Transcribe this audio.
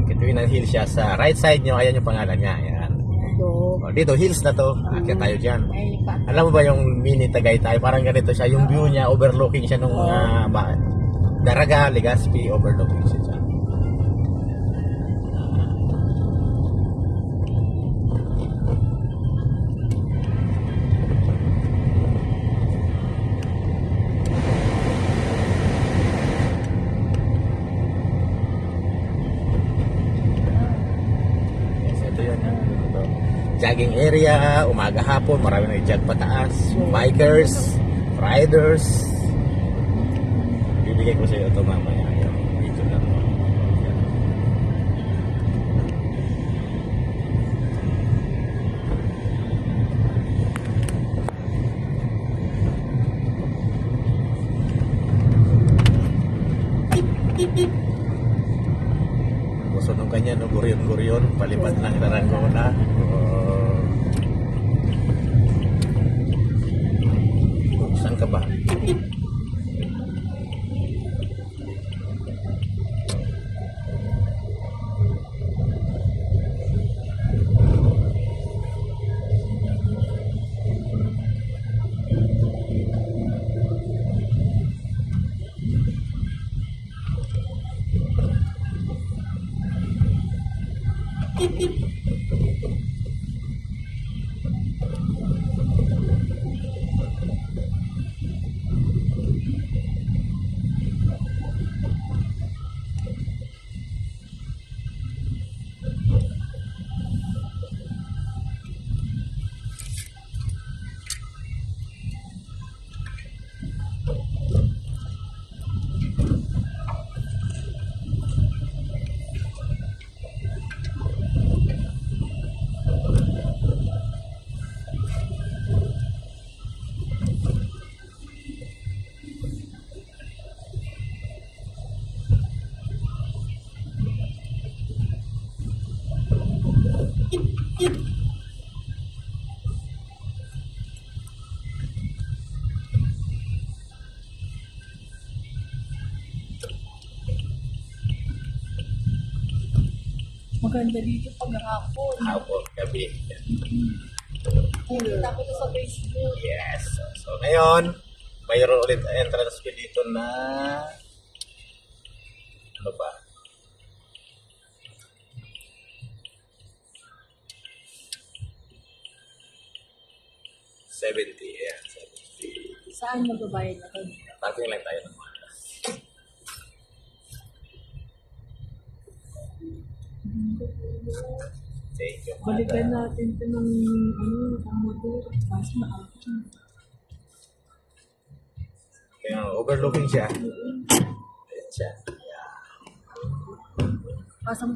Katuinan Hills siya sa right side nyo. Ayan yung pangalan niya. Ayan. Dito, hills na to. Akyat tayo dyan. Alam mo ba yung mini Tagaytay? Parang ganito siya. Yung view niya, overlooking siya nung Daraga, Legazpi, overlooking siya dyan. Jogging area, umaga hapon, marami nag-jog pataas, bikers, riders. Bibigay ko sa iyo ito mamaya. Dito lang. Sunog kanya, no? Guryon-guryon, palipad ng Tarragona. Saan ka ba? Maganda dito pag hapon. Hapon, gabi. Nakita ko sa Facebook. Yes. So, ngayon, mayroon ulit entrance fee dito na ano ba? $70. Yeah, $70. Saan magbabayad ako? Parking lang tayo ng mga. Thank you. Balikan natin ito ng motor. Mas maakin. Kaya overlooking siya. Ayan siya. Yeah. Pasang